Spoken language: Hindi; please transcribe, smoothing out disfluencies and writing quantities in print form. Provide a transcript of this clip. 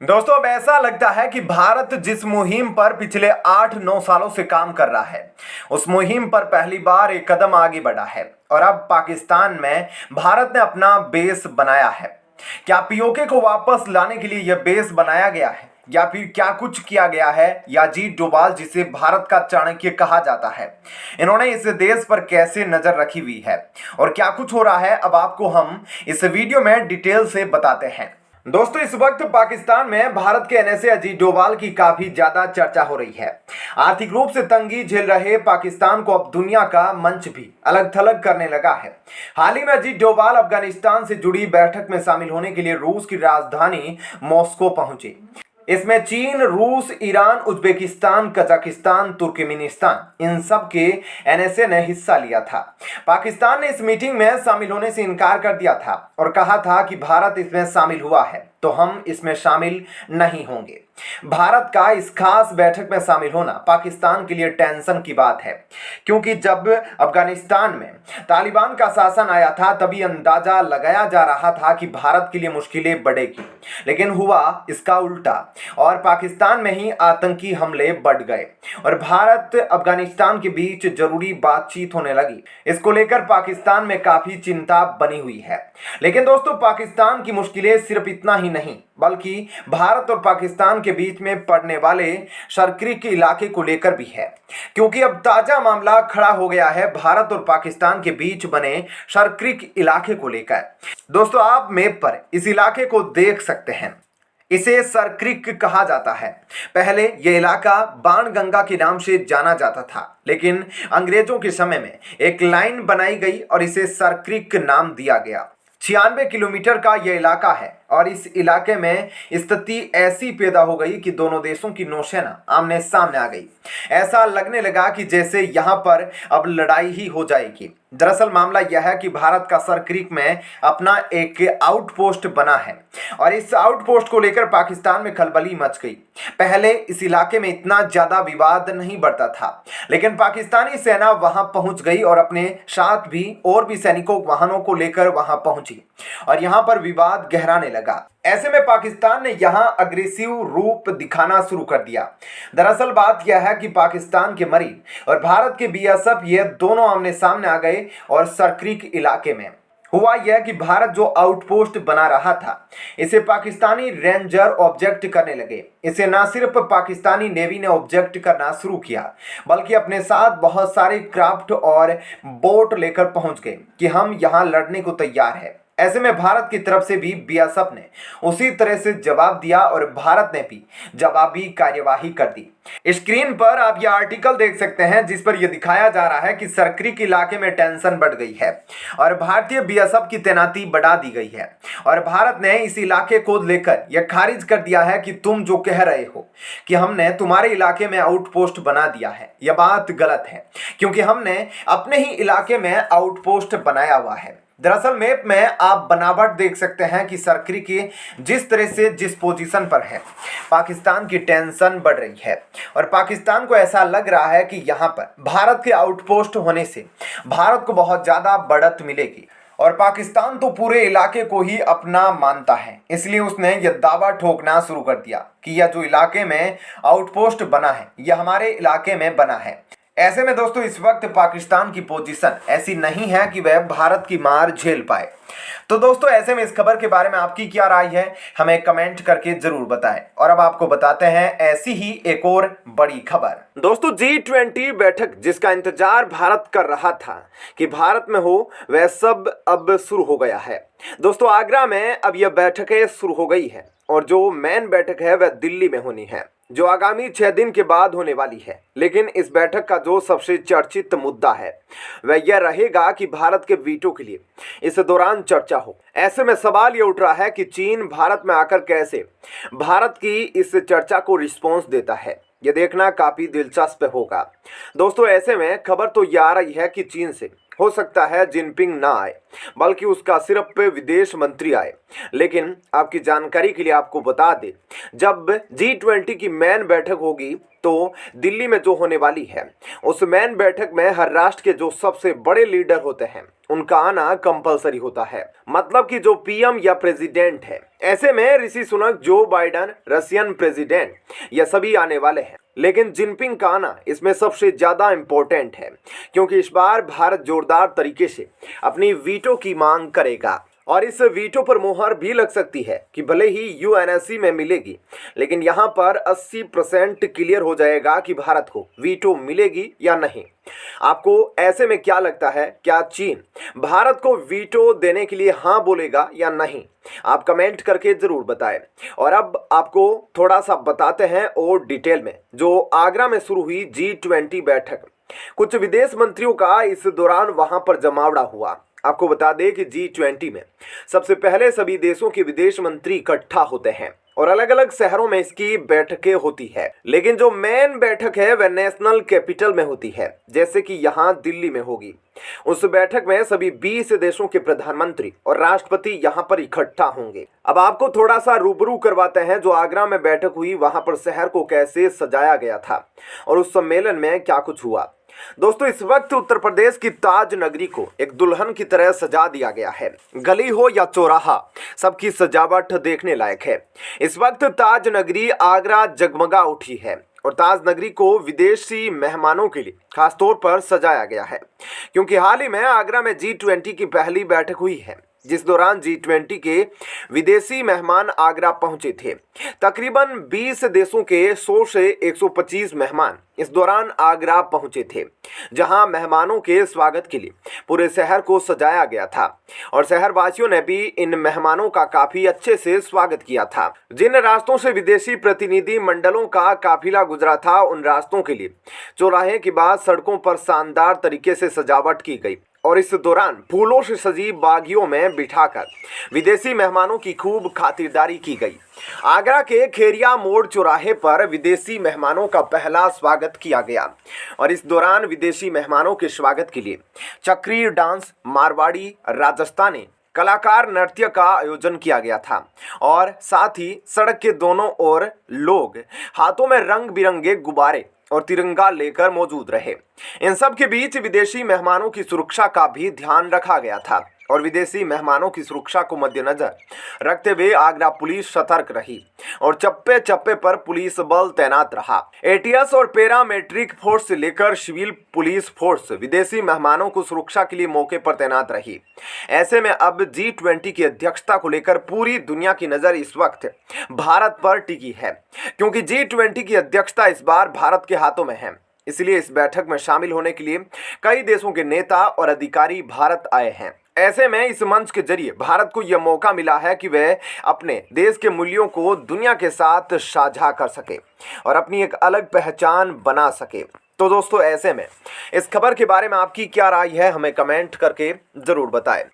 दोस्तों, अब ऐसा लगता है कि भारत जिस मुहिम पर पिछले 8-9 सालों से काम कर रहा है, उस मुहिम पर पहली बार एक कदम आगे बढ़ा है और अब पाकिस्तान में भारत ने अपना बेस बनाया है। क्या पीओके को वापस लाने के लिए यह बेस बनाया गया है या फिर क्या कुछ किया गया है? या अजीत डोभाल, जिसे भारत का चाणक्य कहा जाता है, इन्होंने इस देश पर कैसे नजर रखी हुई है और क्या कुछ हो रहा है, अब आपको हम इस वीडियो में डिटेल से बताते हैं। दोस्तों, इस वक्त पाकिस्तान में भारत के एनएसए अजीत डोभाल की काफी ज्यादा चर्चा हो रही है। आर्थिक रूप से तंगी झेल रहे पाकिस्तान को अब दुनिया का मंच भी अलग थलग करने लगा है। हाल ही में अजीत डोभाल अफगानिस्तान से जुड़ी बैठक में शामिल होने के लिए रूस की राजधानी मॉस्को पहुंचे। इसमें चीन, रूस, ईरान, उज्बेकिस्तान, कजाकिस्तान, तुर्कमेनिस्तान, इन सब के एनएसए ने हिस्सा लिया था। पाकिस्तान ने इस मीटिंग में शामिल होने से इनकार कर दिया था और कहा था कि भारत इसमें शामिल हुआ है तो हम इसमें शामिल नहीं होंगे। भारत का इस खास बैठक में शामिल होना पाकिस्तान के लिए टेंशन की बात है, क्योंकि जब अफगानिस्तान में तालिबान का शासन आया था तभी अंदाजा लगाया जा रहा था कि भारत के लिए मुश्किलें बढ़ेगी, लेकिन हुआ इसका उल्टा और पाकिस्तान में ही आतंकी हमले बढ़ गए और भारत अफगानिस्तान के बीच जरूरी बातचीत होने लगी। इसको लेकर पाकिस्तान में काफी चिंता बनी हुई है। लेकिन दोस्तों, पाकिस्तान की मुश्किलें सिर्फ इतना ही नहीं बल्कि भारत और पाकिस्तान के बीच में पड़ने वाले सरक्रिक इलाके को लेकर भी है, क्योंकि अब ताजा मामला खड़ा हो गया है भारत और पाकिस्तान के बीच बने सरक्रिक इलाके को लेकर। दोस्तों, आप मैप पर इस इलाके को देख सकते हैं। इसे सरक्रिक कहा जाता है। पहले यह इलाका बाणगंगा के नाम से जाना जाता था, लेकिन अंग्रेजों के समय में एक लाइन बनाई गई और इसे सरक्रिक नाम दिया गया। 96 किलोमीटर का यह इलाका है और इस इलाके में स्थिति ऐसी पैदा हो गई कि दोनों देशों की नौसेना आमने सामने आ गई। ऐसा लगने लगा कि जैसे यहाँ पर अब लड़ाई ही हो जाएगी। दरअसल मामला यह है कि भारत का सरक्रिक में अपना एक आउटपोस्ट बना है और इस आउटपोस्ट को लेकर पाकिस्तान में खलबली मच गई। पहले इस इलाके में इतना ज्यादा विवाद नहीं बढ़ता था, लेकिन पाकिस्तानी सेना वहां पहुंच गई और अपने साथ भी और भी सैनिकों वाहनों को लेकर वहां पहुंची और यहां पर विवाद गहराने लगा। ऐसे में पाकिस्तान ने यहां अग्रेसिव रूप दिखाना शुरू कर दिया। दरअसल बात यह है कि पाकिस्तान के मरीन और भारत के बीएसएफ ये दोनों आमने सामने आ गए और सरक्रिक इलाके में हुआ यह कि भारत जो आउटपोस्ट बना रहा था इसे पाकिस्तानी रेंजर ऑब्जेक्ट करने लगे। इसे न सिर्फ पाकिस्तानी नेवी ने ऑब्जेक्ट करना शुरू किया बल्कि अपने साथ बहुत सारे क्राफ्ट और बोट लेकर पहुंच गए कि हम यहां लड़ने को तैयार है। ऐसे में भारत की तरफ से भी बीएसएफ ने उसी तरह से जवाब दिया और भारत ने भी जवाबी कार्यवाही कर दी। स्क्रीन पर आप यह आर्टिकल देख सकते हैं जिस पर यह दिखाया जा रहा है कि सरक्रिक इलाके में टेंशन बढ़ गई है और भारतीय बीएसएफ की तैनाती बढ़ा दी गई है और भारत ने इस इलाके को लेकर यह खारिज कर दिया है कि तुम जो कह रहे हो कि हमने तुम्हारे इलाके में आउटपोस्ट बना दिया है, यह बात गलत है, क्योंकि हमने अपने ही इलाके में आउटपोस्ट बनाया हुआ है। दरअसल मैप में आप बनावट देख सकते हैं कि सरक्रिक जिस तरह से जिस पोजीशन पर है, पाकिस्तान की टेंशन बढ़ रही है और पाकिस्तान को ऐसा लग रहा है कि यहाँ पर भारत के आउटपोस्ट होने से भारत को बहुत ज़्यादा बढ़त मिलेगी और पाकिस्तान तो पूरे इलाके को ही अपना मानता है। इसलिए उसने यह दावा ठोकना शुरू कर दिया कि यह जो इलाके में आउटपोस्ट बना है यह हमारे इलाके में बना है। ऐसे में दोस्तों, इस वक्त पाकिस्तान की पोजीशन ऐसी नहीं है कि वह भारत की मार झेल पाए। तो दोस्तों, ऐसे में इस खबर के बारे में आपकी क्या राय है, हमें कमेंट करके जरूर बताएं। और अब आपको बताते हैं ऐसी ही एक और बड़ी खबर। दोस्तों, G20 बैठक जिसका इंतजार भारत कर रहा था कि भारत में हो, वह सब अब शुरू हो गया है। दोस्तों, आगरा में अब यह बैठकें शुरू हो गई है और जो मेन बैठक है वह दिल्ली में होनी है, जो आगामी 6 दिन के बाद होने वाली है। लेकिन इस बैठक का जो सबसे चर्चित मुद्दा है वह यह रहेगा कि भारत के वीटो के लिए इस दौरान चर्चा हो। ऐसे में सवाल ये उठ रहा है कि चीन भारत में आकर कैसे भारत की इस चर्चा को रिस्पॉन्स देता है। यह देखना काफी दिलचस्प होगा। दोस्तों, ऐसे में खबर तो यह आ रही है कि चीन से हो सकता है जिनपिंग ना आए, बल्कि उसका सिर्फ विदेश मंत्री आए। लेकिन आपकी जानकारी के लिए आपको बता दें, जब G20 की मेन बैठक होगी तो दिल्ली में जो होने वाली है, उस मेन बैठक में हर राष्ट्र के जो सबसे बड़े लीडर होते हैं उनका आना कंपलसरी होता है। मतलब कि जो पीएम या प्रेसिडेंट है, ऐसे में ऋषि सुनक, जो बाइडन, रशियन प्रेसिडेंट, ये सभी आने वाले हैं। लेकिन जिनपिंग का आना इसमें सबसे ज्यादा इंपॉर्टेंट है, क्योंकि इस बार भारत जोरदार तरीके से अपनी वीटो की मांग करेगा और इस वीटो पर मोहर भी लग सकती है कि भले ही यूएनएससी में मिलेगी, लेकिन यहाँ पर 80% क्लियर हो जाएगा कि भारत को वीटो मिलेगी या नहीं। आपको ऐसे में क्या लगता है, क्या चीन भारत को वीटो देने के लिए हाँ बोलेगा या नहीं? आप कमेंट करके जरूर बताएं। और अब आपको थोड़ा सा बताते हैं और डिटेल में, जो आगरा में शुरू हुई G20 बैठक, कुछ विदेश मंत्रियों का इस दौरान वहां पर जमावड़ा हुआ। आपको बता दें कि G20 में सबसे पहले सभी देशों के विदेश मंत्री इकट्ठा होते हैं और अलग अलग शहरों में इसकी बैठकें होती है। लेकिन जो मेन बैठक है वह नेशनल कैपिटल में होती है, जैसे कि यहाँ दिल्ली में होगी। उस बैठक में सभी 20 देशों के प्रधानमंत्री और राष्ट्रपति यहाँ पर इकट्ठा होंगे। अब आपको थोड़ा सा रूबरू करवाते हैं, जो आगरा में बैठक हुई वहां पर शहर को कैसे सजाया गया था और उस सम्मेलन में क्या कुछ हुआ। दोस्तों, इस वक्त उत्तर प्रदेश की ताज नगरी को एक दुल्हन की तरह सजा दिया गया है। गली हो या चौराहा, सबकी सजावट देखने लायक है। इस वक्त ताज नगरी आगरा जगमगा उठी है और ताज नगरी को विदेशी मेहमानों के लिए खासतौर पर सजाया गया है, क्योंकि हाल ही में आगरा में G20 की पहली बैठक हुई है, जिस दौरान G20 के विदेशी मेहमान आगरा पहुंचे थे। तकरीबन 20 देशों के 100 से 125 मेहमान इस दौरान आगरा पहुंचे थे, जहां मेहमानों के स्वागत के लिए पूरे शहर को सजाया गया था और शहरवासियों ने भी इन मेहमानों का काफी अच्छे से स्वागत किया था। जिन रास्तों से विदेशी प्रतिनिधि मंडलों का काफिला गुजरा था, उन रास्तों के लिए चौराहे के बाद सड़कों पर शानदार तरीके से सजावट की गई और इस दौरान फूलों से सजी बागियों में बिठाकर विदेशी मेहमानों की खूब खातिरदारी की गई। आगरा के खेरिया मोड़ चौराहे पर विदेशी मेहमानों का पहला स्वागत किया गया और इस दौरान विदेशी मेहमानों के स्वागत के लिए चक्री डांस, मारवाड़ी, राजस्थानी कलाकार नृत्य का आयोजन किया गया था और साथ ही सड़क के दोनों ओर लोग हाथों में रंग बिरंगे गुब्बारे और तिरंगा लेकर मौजूद रहे। इन सब के बीच विदेशी मेहमानों की सुरक्षा का भी ध्यान रखा गया था और विदेशी मेहमानों की सुरक्षा को मद्देनजर रखते हुए आगरा पुलिस सतर्क रही और चप्पे चप्पे पर पुलिस बल तैनात रहा। एटीएस और पैरामेट्रिक फोर्स से लेकर सिविल पुलिस फोर्स विदेशी मेहमानों को सुरक्षा के लिए मौके पर तैनात रही। ऐसे में अब G20 की अध्यक्षता को लेकर पूरी दुनिया की नजर इस वक्त भारत पर टिकी है, क्योंकि G20 की अध्यक्षता इस बार भारत के हाथों में है। इसलिए इस बैठक में शामिल होने के लिए कई देशों के नेता और अधिकारी भारत आए हैं। ऐसे में इस मंच के जरिए भारत को यह मौका मिला है कि वह अपने देश के मूल्यों को दुनिया के साथ साझा कर सके और अपनी एक अलग पहचान बना सके। तो दोस्तों, ऐसे में इस खबर के बारे में आपकी क्या राय है, हमें कमेंट करके जरूर बताएं।